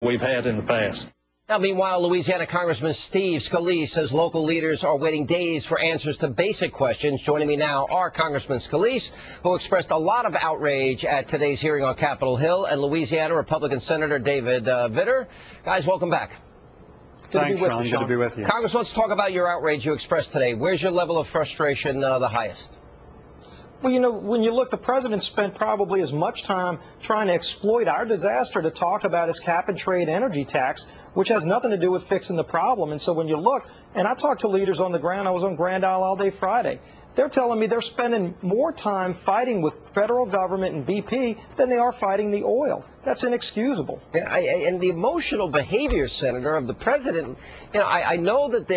we've had in the past. Now, meanwhile, Louisiana Congressman Steve Scalise says local leaders are waiting days for answers to basic questions. Joining me now are Congressman Scalise, who expressed a lot of outrage at today's hearing on Capitol Hill, and Louisiana Republican Senator David Vitter. Guys, welcome back. Thanks, Sean. Good to be with you. Congressman, let's talk about your outrage you expressed today. Where's your level of frustration the highest? Well, you know, when you look, the president spent probably as much time trying to exploit our disaster to talk about his cap-and-trade energy tax, which has nothing to do with fixing the problem. And so when you look, and I talked to leaders on the ground, I was on Grand Isle all day Friday, they're telling me they're spending more time fighting with federal government and BP than they are fighting the oil. That's inexcusable. Yeah, and the emotional behavior, Senator, of the president, you know, I know that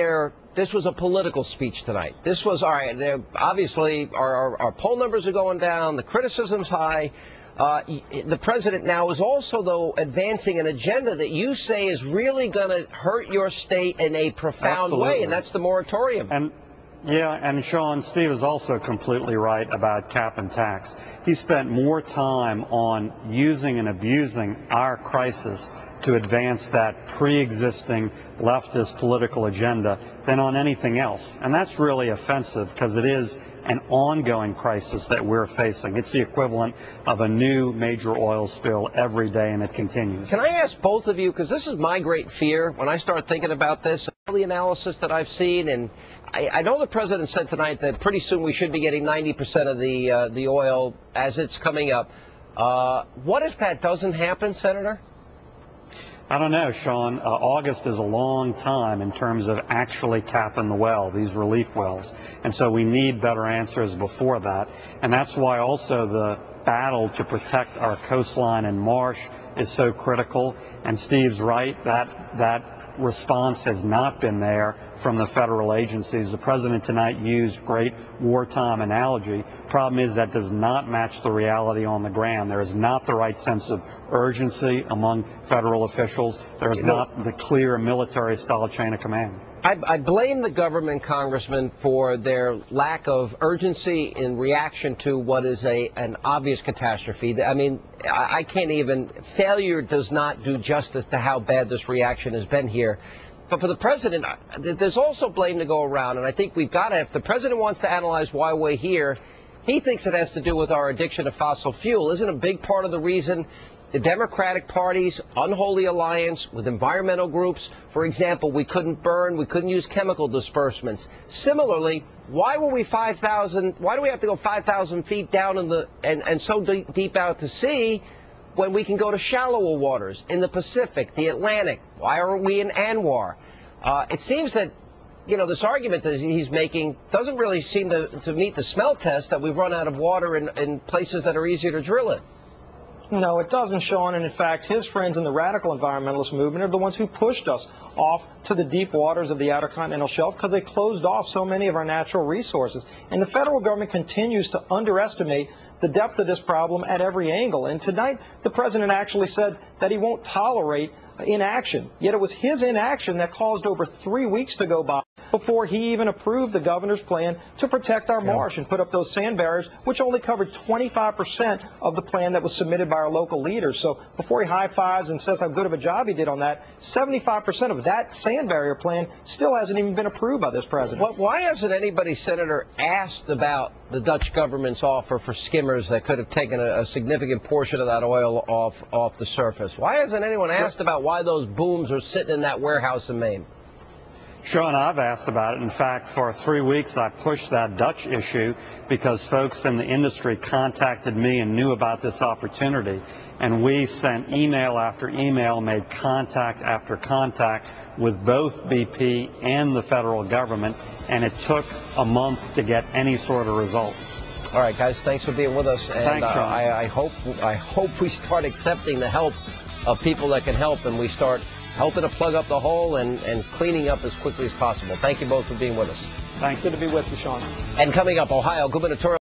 this was a political speech tonight. This was, all right, obviously our poll numbers are going down, the criticism's high. The president now is also, though, advancing an agenda that you say is really going to hurt your state in a profound way, and that's the moratorium. And Sean, Steve is also completely right about cap and tax. He spent more time on using and abusing our crisis to advance that pre-existing leftist political agenda than on anything else. And that's really offensive because it is an ongoing crisis that we're facing. It's the equivalent of a new major oil spill every day, and it continues. Can I ask both of you, because this is my great fear when I start thinking about this, all the analysis that I've seen, and I know the president said tonight that pretty soon we should be getting 90% of the oil as it's coming up. What if that doesn't happen, Senator? I don't know, Sean. August is a long time in terms of actually capping the well, these relief wells. And so we need better answers before that. And that's why also the battle to protect our coastline and marsh is so critical. And Steve's right, that response has not been there from the federal agencies. The president tonight used great wartime analogy. Problem is that does not match the reality on the ground. There is not the right sense of urgency among federal officials. There is not the clear military-style chain of command. I blame the government, Congressman, for their lack of urgency in reaction to what is an obvious catastrophe. I mean, I can't even, failure does not do justice to how bad this reaction has been here. But for the president, there's also blame to go around, and I think we've got to, if the president wants to analyze why we're here, he thinks it has to do with our addiction to fossil fuel. Isn't a big part of the reason the Democratic Party's unholy alliance with environmental groups? For example, we couldn't burn, we couldn't use chemical disbursements. Similarly, why do we have to go 5,000 feet down in and so deep out to sea when we can go to shallower waters in the Pacific, the Atlantic? Why aren't we in ANWR? It seems that, you know, this argument that he's making doesn't really seem to meet the smell test, that we've run out of water in places that are easier to drill in. No, it doesn't, Sean, and in fact, his friends in the radical environmentalist movement are the ones who pushed us off to the deep waters of the outer continental shelf because they closed off so many of our natural resources. And the federal government continues to underestimate the depth of this problem at every angle. And tonight, the president actually said that he won't tolerate inaction. Yet it was his inaction that caused over 3 weeks to go by before he even approved the governor's plan to protect our marsh and put up those sand barriers, which only covered 25% of the plan that was submitted by our local leaders. So before he high-fives and says how good of a job he did on that, 75% of that sand barrier plan still hasn't even been approved by this president. Why hasn't anybody, Senator, asked about the Dutch government's offer for skimmers that could have taken a significant portion of that oil off the surface? Why hasn't anyone asked about why those booms are sitting in that warehouse in Maine? Sean, I've asked about it. In fact, for 3 weeks, I pushed that Dutch issue because folks in the industry contacted me and knew about this opportunity. And we sent email after email, made contact after contact with both BP and the federal government, and it took a month to get any sort of results. All right, guys, thanks for being with us. And thanks, Sean. I hope we start accepting the help of people that can help, and we start helping to plug up the hole and cleaning up as quickly as possible. Thank you both for being with us. Thanks. Good to be with you, Sean. And coming up, Ohio gubernatorial